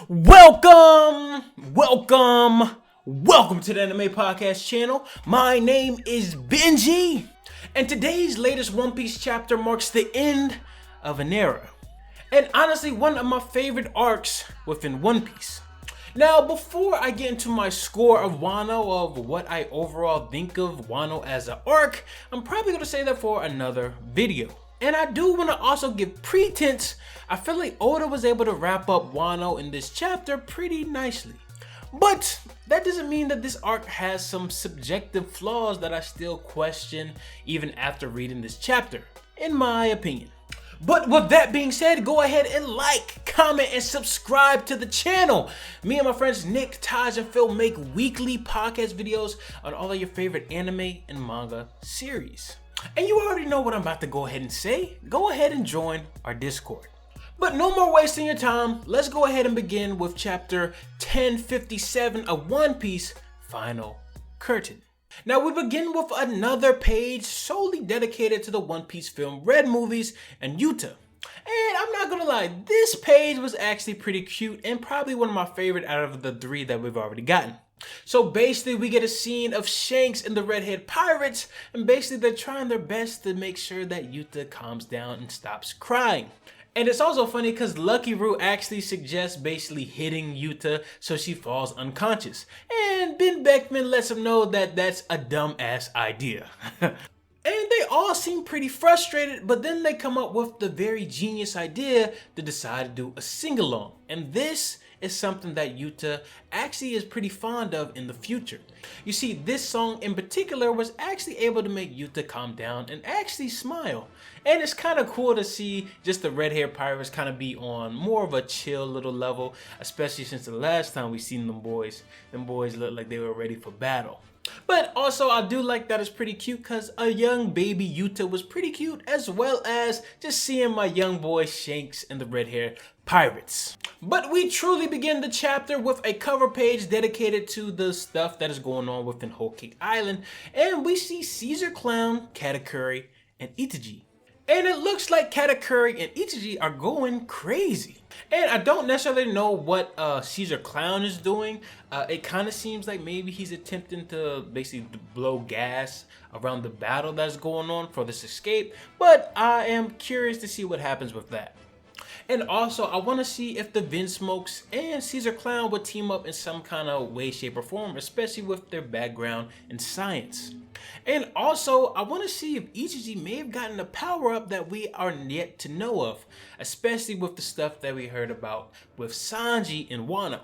Welcome to the Anime Podcast channel. My name is Benji, and today's latest One Piece chapter marks the end of an era, and honestly one of my favorite arcs within One Piece. Now, before I get into my score of Wano, of what I overall think of Wano as an arc, I'm probably going to say that for another video. And I do want to also give pretense. I feel like Oda was able to wrap up Wano in this chapter pretty nicely. But that doesn't mean that this arc has some subjective flaws that I still question even after reading this chapter, in my opinion. But with that being said, go ahead and like, comment, and subscribe to the channel. Me and my friends Nick, Taj, and Phil make weekly podcast videos on all of your favorite anime and manga series. And you already know what I'm about to go ahead and say. Go ahead and join our Discord. But no more wasting your time, let's go ahead and begin with chapter 1057 of One Piece, Final Curtain. Now we begin with another page solely dedicated to the One Piece film Red movies and Yuta. And I'm not gonna lie, this page was actually pretty cute and probably one of my favorite out of the three that we've already gotten. So basically we get a scene of Shanks and the redhead pirates, and basically they're trying their best to make sure that Yuta calms down and stops crying. And it's also funny because Lucky Roo actually suggests basically hitting Yuta so she falls unconscious. And Ben Beckman lets him know that that's a dumbass idea. And they all seem pretty frustrated, but then they come up with the very genius idea to decide to do a sing-along. And this is something that Yuta actually is pretty fond of in the future. You see, this song in particular was actually able to make Yuta calm down and actually smile. And it's kind of cool to see just the red hair pirates kind of be on more of a chill little level, especially since the last time we seen them boys looked like they were ready for battle. But also I do like that it's pretty cute because a young baby Yuta was pretty cute, as well as just seeing my young boy Shanks and the red hair pirates. But we truly begin the chapter with a cover page dedicated to the stuff that is going on within Whole Cake Island, and we see Caesar Clown, Katakuri, and Itachi. And it looks like Katakuri and Itachi are going crazy. And I don't necessarily know what Caesar Clown is doing. It kind of seems like maybe he's attempting to basically blow gas around the battle that's going on for this escape. But I am curious to see what happens with that. And also, I want to see if the Vinsmokes and Caesar Clown would team up in some kind of way, shape, or form, especially with their background in science. And also, I want to see if Ichiji may have gotten a power-up that we are yet to know of, especially with the stuff that we heard about with Sanji and Wano.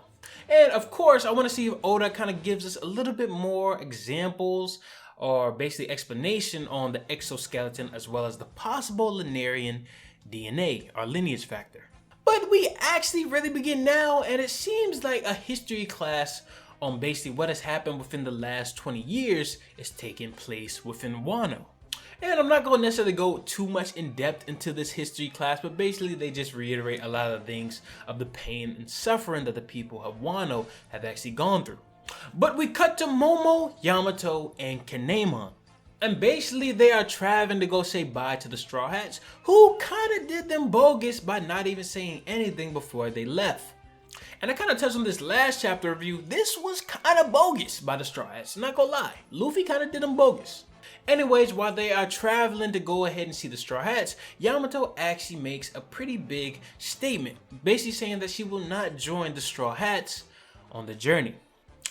And of course, I want to see if Oda kind of gives us a little bit more examples or basically explanation on the exoskeleton as well as the possible Linearian DNA, or lineage factor. But we actually really begin now, and it seems like a history class on basically what has happened within the last 20 years is taking place within Wano. And I'm not going to necessarily go too much in depth into this history class, but basically they just reiterate a lot of things of the pain and suffering that the people of Wano have actually gone through. But we cut to Momo, Yamato, and Kinemon. And basically they are traveling to go say bye to the Straw Hats, who kind of did them bogus by not even saying anything before they left. And I kind of touched on this last chapter review, this was kind of bogus by the Straw Hats, not gonna lie. Luffy kind of did them bogus. Anyways, while they are traveling to go ahead and see the Straw Hats, Yamato actually makes a pretty big statement, basically saying that she will not join the Straw Hats on the journey.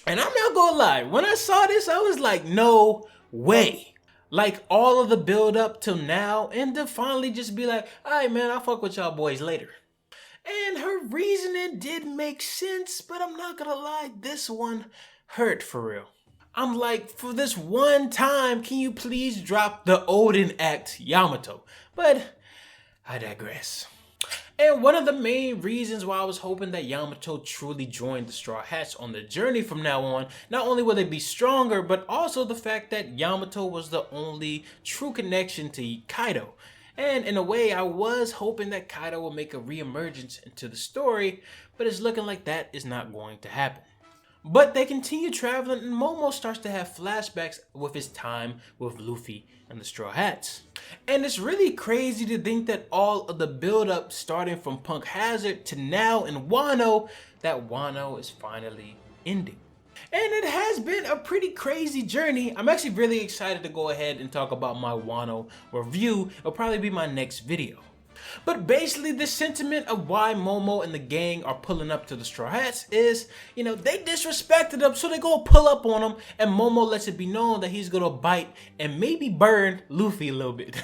And I'm not gonna lie, when I saw this, I was like, no way. Like all of the build up till now, and to finally just be like, alright man, I'll fuck with y'all boys later. And her reasoning did make sense, but I'm not gonna lie, this one hurt for real. I'm like, for this one time, can you please drop the Odin act Yamato? But I digress. And one of the main reasons why I was hoping that Yamato truly joined the Straw Hats on the journey from now on, not only will they be stronger, but also the fact that Yamato was the only true connection to Kaido. And in a way, I was hoping that Kaido will make a re-emergence into the story, but it's looking like that is not going to happen. But they continue traveling, and Momo starts to have flashbacks with his time with Luffy and the Straw Hats. And it's really crazy to think that all of the build-up starting from Punk Hazard to now in Wano, that Wano is finally ending. And it has been a pretty crazy journey. I'm actually really excited to go ahead and talk about my Wano review. It'll probably be my next video. But basically the sentiment of why Momo and the gang are pulling up to the Straw Hats is, they disrespected them, so they go pull up on him, and Momo lets it be known that he's gonna bite and maybe burn Luffy a little bit.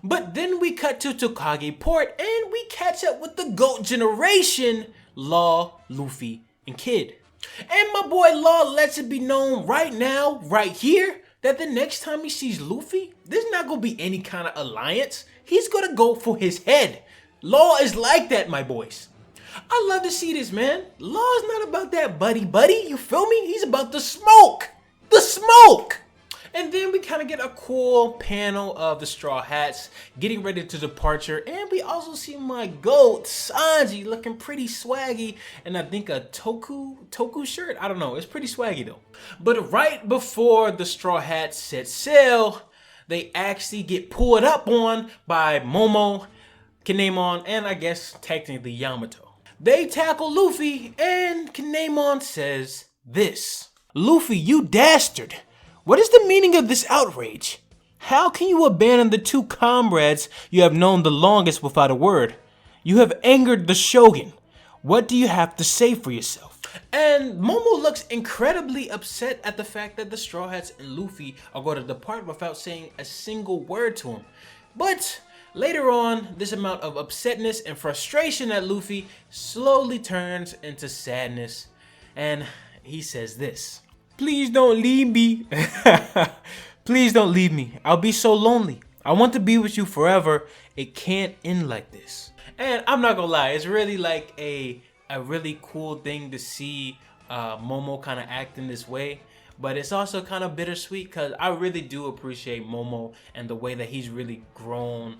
But then we cut to Tokage Port and we catch up with the GOAT generation, Law, Luffy, and Kid. And my boy Law lets it be known right now, right here, that the next time he sees Luffy, there's not gonna be any kind of alliance. He's gonna go for his head. Law is like that, my boys. I love to see this, man. Law is not about that buddy, you feel me? He's about the smoke. The smoke! And then we kind of get a cool panel of the Straw Hats getting ready to departure. And we also see my GOAT, Sanji, looking pretty swaggy. And I think a Toku shirt? I don't know. It's pretty swaggy though. But right before the Straw Hats set sail, they actually get pulled up on by Momo, Kinemon, and I guess technically Yamato. They tackle Luffy and Kinemon says this. Luffy, you dastard. What is the meaning of this outrage? How can you abandon the two comrades you have known the longest without a word? You have angered the Shogun. What do you have to say for yourself? And Momo looks incredibly upset at the fact that the Straw Hats and Luffy are going to depart without saying a single word to him. But later on, this amount of upsetness and frustration at Luffy slowly turns into sadness, and he says this. Please don't leave me. Please don't leave me. I'll be so lonely. I want to be with you forever. It can't end like this. And I'm not gonna lie, it's really like a really cool thing to see Momo kind of act in this way. But it's also kind of bittersweet because I really do appreciate Momo and the way that he's really grown.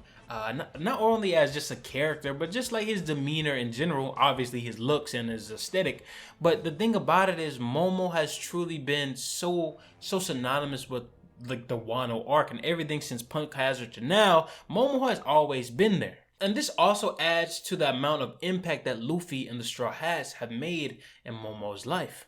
Not only as just a character, but just like his demeanor in general, obviously his looks and his aesthetic. But the thing about it is Momo has truly been so synonymous with like the Wano arc and everything since Punk Hazard to now. Momo has always been there. And this also adds to the amount of impact that Luffy and the Straw Hats have made in Momo's life.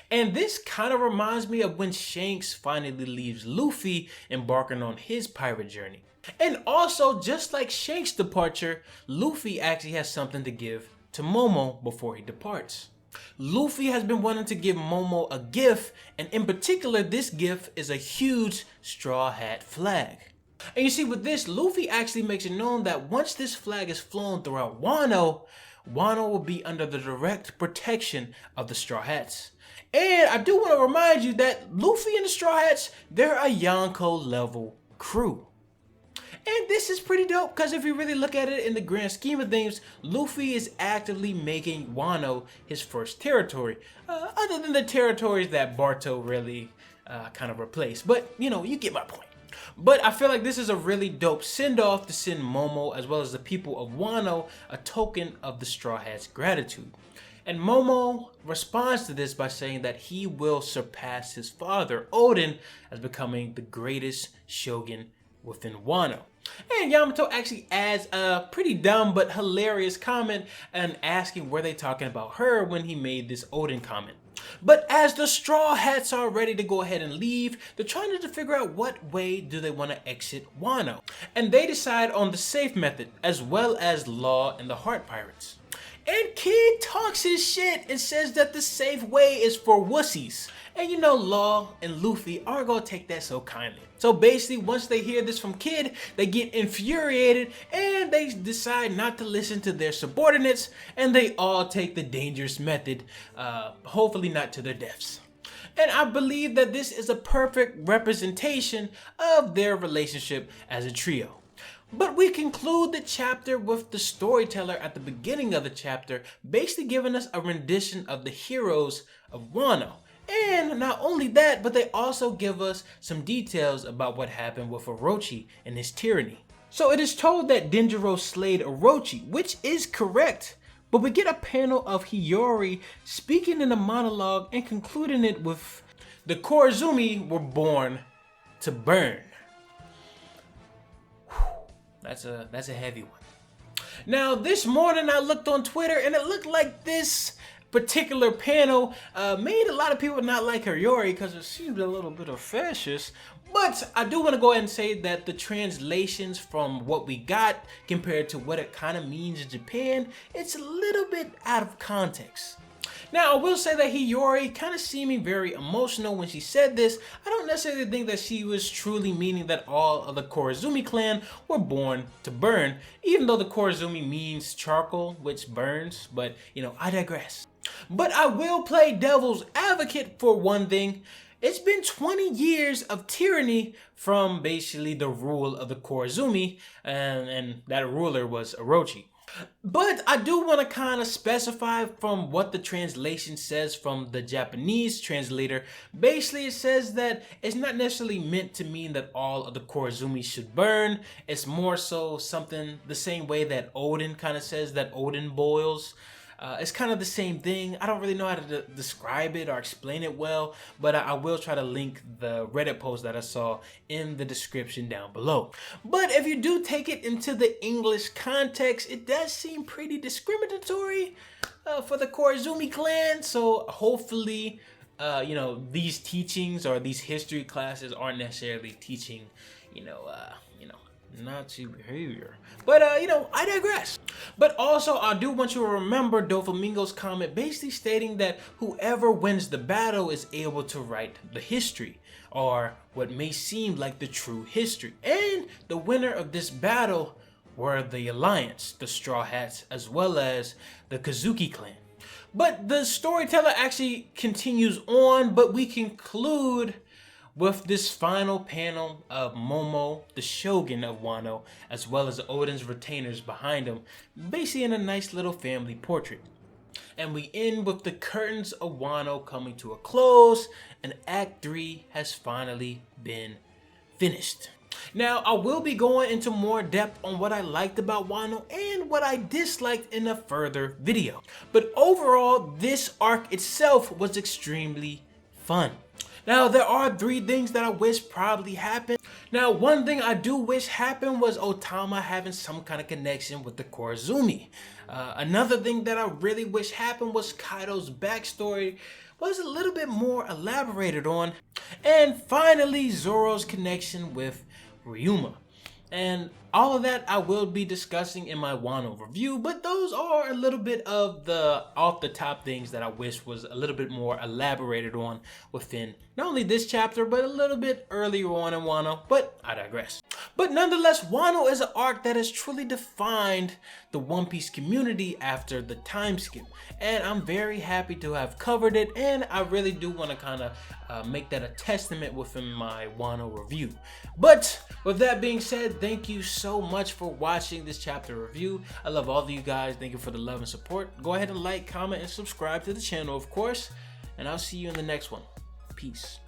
And this kind of reminds me of when Shanks finally leaves Luffy, embarking on his pirate journey. And also, just like Shanks' departure, Luffy actually has something to give to Momo before he departs. Luffy has been wanting to give Momo a gift, and in particular, this gift is a huge Straw Hat flag. And you see, with this, Luffy actually makes it known that once this flag is flown throughout Wano, Wano will be under the direct protection of the Straw Hats. And I do want to remind you that Luffy and the Straw Hats, they're a Yonko level crew. And this is pretty dope because if you really look at it in the grand scheme of things, Luffy is actively making Wano his first territory. Other than the territories that Barto really kind of replaced. But, you get my point. But I feel like this is a really dope send-off to send Momo as well as the people of Wano a token of the Straw Hats' gratitude. And Momo responds to this by saying that he will surpass his father, Odin, as becoming the greatest shogun within Wano. And Yamato actually adds a pretty dumb but hilarious comment and asking were they talking about her when he made this Odin comment. But as the Straw Hats are ready to go ahead and leave, they're trying to figure out what way do they want to exit Wano. And they decide on the safe method as well as Law and the Heart Pirates. And Kid talks his shit and says that the safe way is for wussies. And Law and Luffy aren't gonna take that so kindly. So basically, once they hear this from Kid, they get infuriated and they decide not to listen to their subordinates and they all take the dangerous method, hopefully not to their deaths. And I believe that this is a perfect representation of their relationship as a trio. But we conclude the chapter with the storyteller at the beginning of the chapter basically giving us a rendition of the heroes of Wano. And not only that, but they also give us some details about what happened with Orochi and his tyranny. So it is told that Denjiro slayed Orochi, which is correct. But we get a panel of Hiyori speaking in a monologue and concluding it with, the Koizumi were born to burn. That's a heavy one. Now this morning I looked on Twitter and it looked like this particular panel made a lot of people not like Hiyori because it seemed a little bit of fascist. But I do want to go ahead and say that the translations from what we got compared to what it kind of means in Japan, it's a little bit out of context. Now, I will say that Hiyori kind of seeming very emotional when she said this. I don't necessarily think that she was truly meaning that all of the Koizumi clan were born to burn, even though the Koizumi means charcoal, which burns, but you know, I digress. But I will play devil's advocate for one thing. It's been 20 years of tyranny from basically the rule of the Koizumi, and that ruler was Orochi. But I do want to kind of specify from what the translation says from the Japanese translator. Basically, it says that it's not necessarily meant to mean that all of the Koizumi should burn. It's more so something the same way that Odin kind of says that Odin boils. It's kind of the same thing. I don't really know how to describe it or explain it well, but I will try to link the Reddit post that I saw in the description down below. But if you do take it into the English context, it does seem pretty discriminatory for the Koizumi clan. So hopefully, you know, these teachings or these history classes aren't necessarily teaching, Nazi behavior. But, you know, I digress. But also, I do want you to remember Doflamingo's comment basically stating that whoever wins the battle is able to write the history, or what may seem like the true history. And the winner of this battle were the Alliance, the Straw Hats, as well as the Kazuki clan. But the storyteller actually continues on, but we conclude with this final panel of Momo, the Shogun of Wano, as well as Odin's retainers behind him, basically in a nice little family portrait. And we end with the curtains of Wano coming to a close, and Act 3 has finally been finished. Now, I will be going into more depth on what I liked about Wano and what I disliked in a further video. But overall, this arc itself was extremely fun. Now, there are 3 things that I wish probably happened. Now, one thing I do wish happened was Otama having some kind of connection with the Koizumi. Another thing that I really wish happened was Kaido's backstory was a little bit more elaborated on. And finally, Zoro's connection with Ryuma. And all of that I will be discussing in my Wano review, but those are a little bit of the off the top things that I wish was a little bit more elaborated on within not only this chapter, but a little bit earlier on in Wano, but I digress. But nonetheless, Wano is an arc that has truly defined the One Piece community after the time skip. And I'm very happy to have covered it, and I really do want to kind of make that a testament within my Wano review. But with that being said, thank you so much for watching this chapter review. I love all of you guys. Thank you for the love and support. Go ahead and like, comment, and subscribe to the channel, of course. And I'll see you in the next one. Peace.